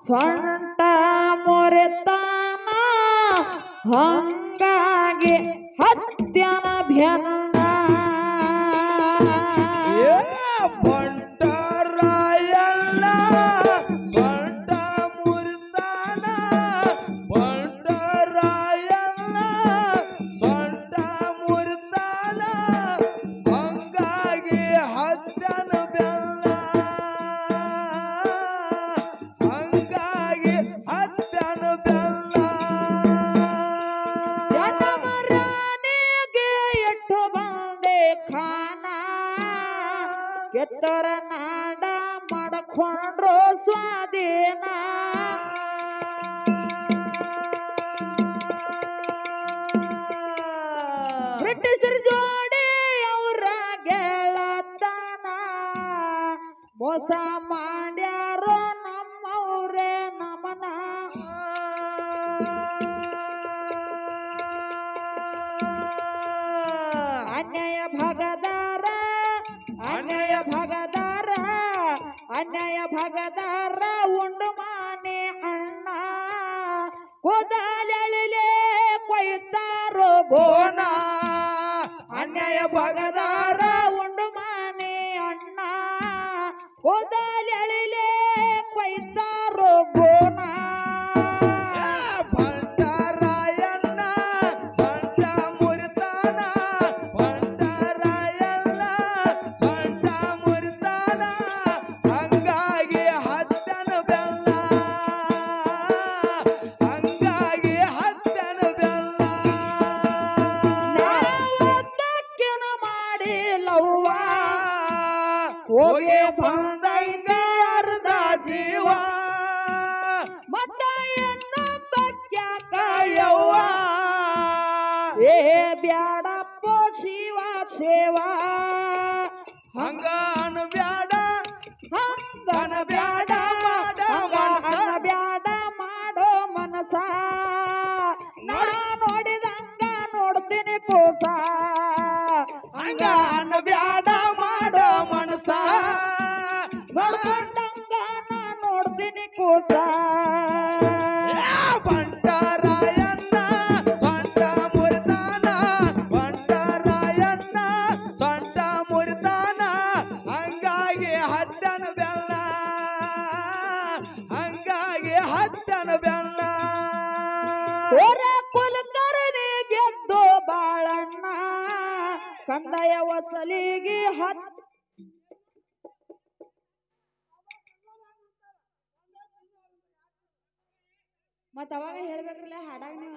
ಸೊಂಟ ಮುರಿತಾನ ಹಂಗಾಗಿ ಹತ್ಯನ ಬೆನ್ನ ಬಂಡರಾಯಣ್ಣ ಸೊಂಟ ಮುರಿತಾನ ಬಂಡರಾಯಣ್ಣ ಸೊಂಟ ಮುರಿತಾನ ಹಂಗಾಗಿ ಹತ್ಯನ ಬೆನ್ನ ಹಂಗಾಗಿ ಹತ್ಯನ ಬೆನ್ನ ಜನಮರಾಣಿಗೆ ಎಟ್ಟು ಬಂದೆ ಖಾನ ಕೆತ್ತರ ನಾಡ ಮಾಡಕೊಂಡ್ರು ಸ್ವಾಧೀನ ಬ್ರಿಟಿಷರ ಜೋಡಿ ಅವರ ಗೆಳತನ ಮೋಸ ಮಾಡ್ಯಾರೋ ನಮ್ಮವ್ರೇ ನಮನ ಅನ್ಯಾಯ ಭಗದಾರ ಅನ್ಯಾಯ ಭಗದಾರ ಅನ್ಯಾಯ ಭಗದಾರ ಉಂಡು ಮಾನೆ ಅಣ್ಣ ಕೂದಲೆಳಿಲೆ ಕೊಯ್ತಾರೋ ಗೋಣ ಅನ್ಯಾಯ ಭಗದಾರ ಉಂಡು ಮಾನೆ ಅಣ್ಣ ಕೂದಲೆಳಿಲೆ ಕೊಯ್ತಾರೋ ಗೋಣ ಬಂಡರಾಯಣ್ಣ ಸೊಂಟ ಮುರಿತಾನ ಬಂಡರಾಯಣ್ಣ ಸೊಂಟ ಮುರಿತಾನ ಹಂಗಾಗಿ ಹತ್ತನ ಬೆಲ್ಲ ಹಂಗಾಗಿ ಹತ್ತನ ಬೆಲ್ಲ ನಾವೊಂದಕ್ಕಿನ ಮಾಡಿಲ್ಲವ್ವ ಹೋಗಿ ಬಂದಂಗ ಅರ್ಧ ಜೀವ ಮತ್ತ ಕಾಯವ್ವ ಏ ಬ್ಯಾಡಪ್ಪ ಶಿವ ಸೇವಾ ಹಂಗ ಅನ್ಬ್ಯಾಡ ಹಂಗನ ಬ್ಯಾಡ ಬ್ಯಾಡ ಮಾಡೋ ಮನಸ ನಾ ನೋಡಿದಂಗ ನೋಡ್ತೀನಿ ಕೂಸ ಹಂಗ ಅನ್ಬ್ಯಾಡ ಮಾಡೋ ಮನಸ ನೋಡ್ಕೊಂಡಂಗ ನಾ ನೋಡ್ತೀನಿ ಕೂಸ ಬಂಡರಾಯಣ್ಣ ಸೊಂಟ ಮುರಿತಾನ ಬಂಡರಾಯಣ್ಣ ಸೊಂಟ ಮುರಿತಾನ ಹಂಗಾಗಿ ಹತ್ತನ ಬೆಲ್ಲ ಹಂಗಾಗಿ ಹತ್ತನ ಬೆಲ್ಲ ಓರ ಕುಲಕರ್ಣಿ ಗೆದ್ದು ಬಾಳಣ್ಣ ಕಂದಾಯ ವಸಲಿಗೆ ಮತ್ತ ಅವಾಗ ಹೇಳ್ಬೇಕ್ರಲ್ಲ ಹಾಡಾಗ ನೀವ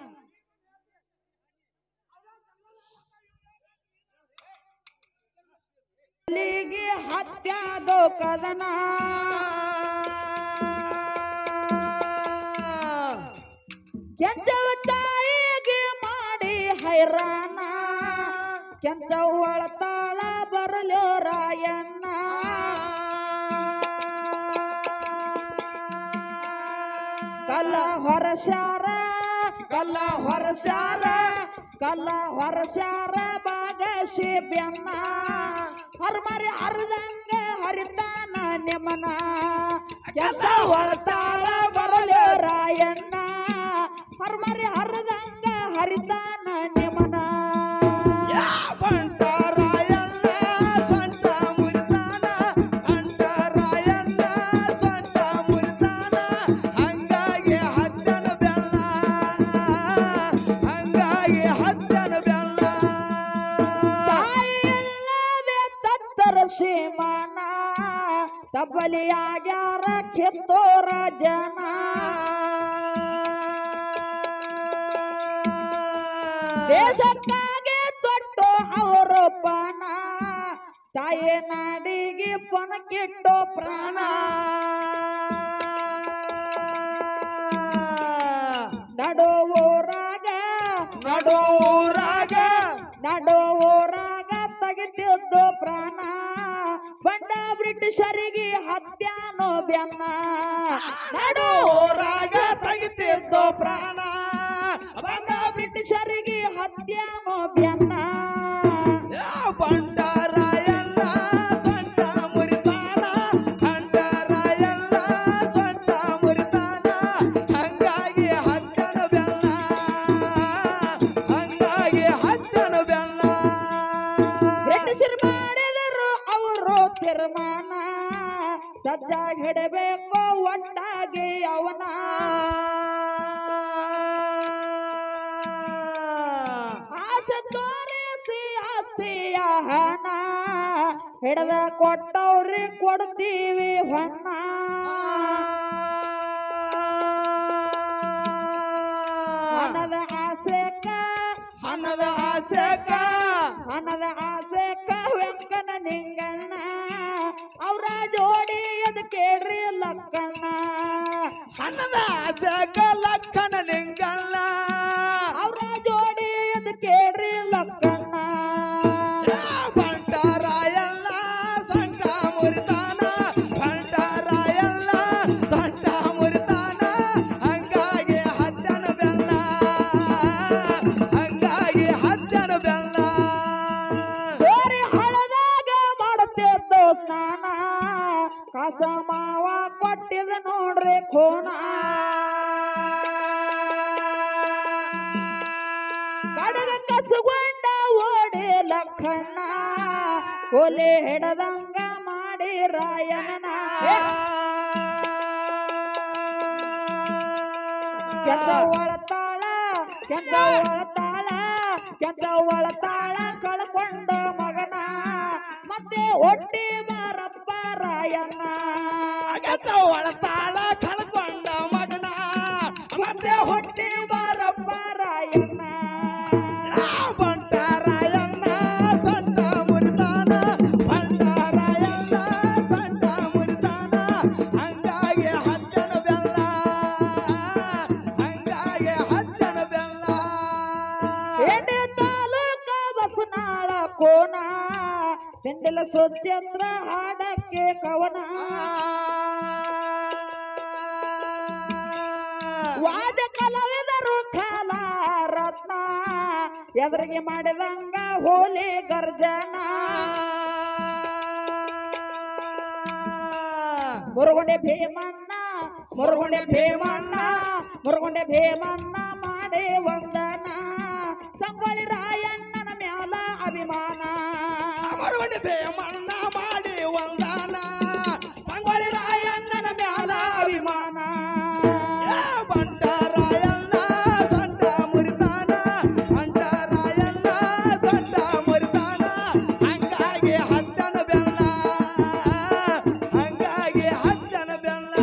ವಸಲಿಗೆ ಹತ್ಯಾದೋ ಕದನ ಕೆಂಚವ ತಾಯಿಗೆ ಮಾಡಿ ಹೈರಾಣ ಕೆಂಚವಳ ತಾಳ ಬರಲೋ ರಾಯಣ್ಣ ಕಲ್ಲ ಹೊರಸಾರ ಕಲ್ಲ ಹೊರಸಾರ ಕಲ್ಲ ಹೊರಸಾರ ಬಾಗಸಿ ಬೆನ್ನ ಹರ್ಮರಿ ಹರಿದಂಗ ಹರಿತಾನ ನಿಮನ ಕೆಂಚ ಹೊರಸಾಳ ಬರಲೋ ರಾಯಣ್ಣ ಹರ್ಮರಿ ಹರಿದಂಗ ಹರಿತಾನ ನಿಮನ ಬಂಡರಾಯಣ್ಣ ಸೊಂಟ ಮುರಿತಾನ ಬಂಡರಾಯಣ್ಣ ಸೊಂಟ ಮುರಿತಾನ ಹಂಗಾಗಿ ಹತ್ತನ ಬೆಲ್ಲ ಹಂಗಾಗಿ ಹತ್ತನ ಬೆಲ್ಲ ತಾಯಿಲ್ಲದೆ ತತ್ತರ ಸೀಮಾನ ತಬ್ಬಲಿಯಾಗ್ಯಾರ ಕಿತ್ತೋರ ಜನ ದೇಶಕ್ಕಾಗಿ ತೊಟ್ಟು ಅವರು ಪಣ ತಾಯಿ ನಾಡಿಗೆ ಪಣಕ್ಕಿಟ್ಟು ಪ್ರಾಣ ನಡುವೂರಾಗ ನಡುವೂರಾಗ ನಡುವೂರಾಗ ತೆಗಿತಿದ್ದು ಪ್ರಾಣ ಬಂಡ ಬ್ರಿಟಿಷರಿಗೆ ಹತ್ಯಾನೋ ಬೆನ್ನ ನಡುವೂರಾಗ ತೆಗಿತಿದ್ದೋ ಪ್ರಾಣ ಬಂಡ ಬ್ರಿಟಿಷರಿಗೆ ಹತ್ಯಾನೋ ಬೆನ್ನ ಬಂಡರಾಯಣ್ಣ ಸೊಂಟ ಮುರಿತಾನ ಬಂಡರಾಯಣ್ಣ ಬಿಡಬೇಕು ಒಟ್ಟಾಗಿ ಅವನ ಆಸೆ ತೋರಿಸಿ ಆಸ್ತಿಯ ಹಣ ಹಿಡದ ಕೊಟ್ಟವ್ರಿ ಕೊಡ್ತೀವಿ ಹೊನ್ನ ಹಣದ ಆಸೆಕ ಹಣದ ಆಸೆಕ ಹಣದ ಆಸೆಕ ವೆಂಕನ ನಿಂಗಣ್ಣ ಅವ್ರ ಜೋಡಿ ಅದ ಕೇಳ್ರಿ ಲಕ್ಕಣ್ಣ ಹಣದ ಆಸೆಕ ಲಕ್ಕನ ನಿಂಗಣ್ಣ ಅವ್ರ ಜೋಡಿ ಅದ ಕೇಳ್ರಿ ಲಕ್ಕಣ್ಣ ಬಂಟರಾಯಲ್ಲ ಸಂಟ ಮುರಿತಾನ ಬಂಟರಾಯಲ್ಲ ಸಂಟ ಮುರಿತಾನ ಹಂಗಾಗಿ ಹಚ್ಚನ ಬೆಲ್ಲ ಹಂಗಾಗಿ ಹಚ್ಚನ ಬೆಲ್ಲ ಬೇರೆ ಹಳದಾಗ ಮಾಡುತ್ತಿದ್ದು ಸ್ನಾನ ಕಸ ಮಾವ ಕೊಟ್ಟಿದ ನೋಡ್ರಿ ಖೋನ ಕಡಗ ಕಸಗೊಂಡ ಓಡಿ ಲಕ್ಕಣ್ಣ ಕೊಲೆ ಹಿಡದಂಗ ಮಾಡಿ ರಾಯಣ್ಣ ಕೆಂದ ಒಳತಾಳ ಕೆಂದ ಒಳತಾಳ ಕೆಂದ ಒಳತಾಳ ಕಳ್ಕೊಂಡ ಮಗನ ಮತ್ತೆ ಹೊಟ್ಟಿ ಮಾರಪ್ಪ ರಾಯಣ್ಣ ಅಗತ ಒಳತಾಳ ಕಳ್ಕೊಂಡ ಮಗನ ಮತ್ತೆ ಹೊಟ್ಟೆ ಬಾರಪ್ಪ ರಾಯಣ್ಣ ಬಂಟರಾಯಣ್ಣ ಸಂಟ ಮುರಿತಾನ ಬಂಟರಾಯಣ್ಣ ಸಂಟ ಮುರಿತಾನ ಹಂಗಾಗಿ ಹಚ್ಚನ ಬೆಲ್ಲ ಹಂಗಾಗಿ ಹಚ್ಚನ ಬೆಲ್ಲ ಎಡೆ ತಾಲೂಕ ಬಸನಾಳ ಕೋನ ತಿಂಡಿಲ ಸ್ವಚ್ಛತ್ರ ಹಾಡಕ್ಕೆ ಕವನ ವಾದ ಕಲಾವಿದರು ಕಾಲ ರತ್ನ ಎದುರಿಗೆ ಮಾಡಿದಂಗ ಹೋಲಿ ಗರ್ಜನ ಮುರುಗುಂಡೆ ಭೀಮಣ್ಣ ಮುರುಗುಂಡೆ ಭೀಮಣ್ಣ ಮುರುಗುಂಡೆ ಭೀಮಣ್ಣ ಮಾಡಿ ವಂದನ ಸಂಗೊಳ್ಳಿ ರಾಯಣ್ಣನ ಮ್ಯಾಲ ಅಭಿಮಾನ ಮರವಣಿ ಬೇಮಣ್ಣ ಮಾಡಿ ವಂದನ ಸಂಗೊಳ್ಳಿ ರಾಯಣ್ಣನ ಮ್ಯಾಲ ಅಭಿಮಾನ ಬಂಟರಾಯಣ್ಣ ಸಂಟ ಮುರಿತಾನ ಬಂಟರಾಯಣ್ಣ ಸಂಟ ಮುರಿತಾನ ಹಂಗಾಗಿ ಹಚ್ಚನ ಬೆಲ್ಲ ಹಂಗಾಗಿ ಹಚ್ಚನ ಬೆಲ್ಲ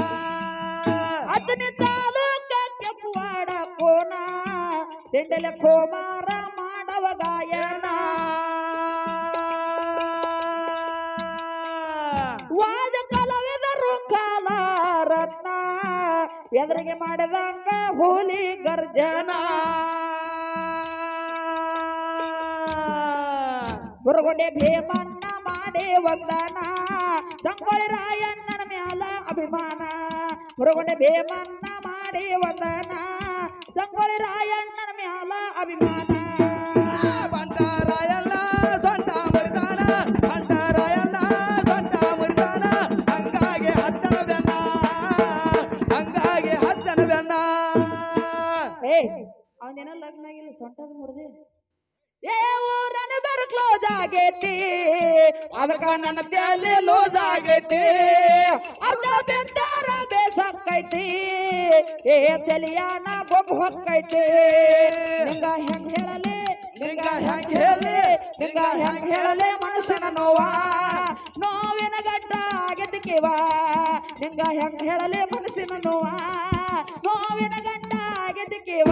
ಅದನ್ನ ತಾಲೂಕ ಕೆಂಪುವಾಡ ಕೋನ ತಿಂಡಲ ಕೋಮಾರ ಮಾಡವ ಗಾಯನ ವಾದ ಕಲಾವಿದರು ಕಾಲ ರತ್ನ ಎದುರಿಗೆ ಮಾಡಿದಂಗ ಹೋಲಿ ಗರ್ಜನ ಮುರುಗುಂಡೆ ಭೀಮಣ್ಣ ಮಾಡಿ ವಂದನ ಸಂಗೊಳ್ಳಿ ರಾಯಣ್ಣನ ಮ್ಯಾಲ ಅಭಿಮಾನ ಮುರುಗುಂಡೆ ಭೀಮಣ್ಣ ಮಾಡಿ ವಂದನ ಸಂಗೊಳ್ಳಿ ರಾಯಣ್ಣನ ಮ್ಯಾಲ ಅಭಿಮಾನ ಬಂಟರಾಯಣ್ಣ ಸಂಟ ಮುರಿತಾನ ಬಂಟರಾಯಣ್ಣ ಸಂಟ ಮುರಿತಾನ ಹಂಗಾಗಿ ಹಚ್ಚನ ಬೆನ್ನ ಹಂಗಾಗಿ ಹಚ್ಚನ ಬೆನ್ನ ಏ ಅವನೇನ ಲಗ್ನ ಆಗಿಲ್ಲ ಸೊಂಟದ ಮುರಿದೆ ಏ ಊರನ ಬರ ಕ್ಲೋಸ್ ಆಗೈತಿ ಅದಕ್ಕ ನನ್ನ ತಲೆ ಲೂಸ್ ಆಗೈತಿ ಅರ್ಧ ಬೆಂದಾರ ಬೇಸಕ್ಕೈತಿ ಏ ತಲಿಯಾನ ಗೊಬ್ಬ ಹೊಕ್ಕೈತಿ ನಿಂಗ ಹೆಂಗ್ ಹೇಳಲಿ ನಿಂಗ ಹೆಂಗ್ ಹೇಳಿ ನಿಂಗ ಹೆಂಗ್ ಹೇಳಲಿ ಮನುಷ್ಯನ ನೋವ ನೋವಿನ ಗಡ್ಡ ಆಗತಿಕಿವ ನಿಂಗ ಹೆಂಗ್ ಹೇಳಲಿ ಮನಸ್ಸಿನ ನೋವ ನೋವಿನ ಗಡ್ಡ ಆಗತಿಕಿವ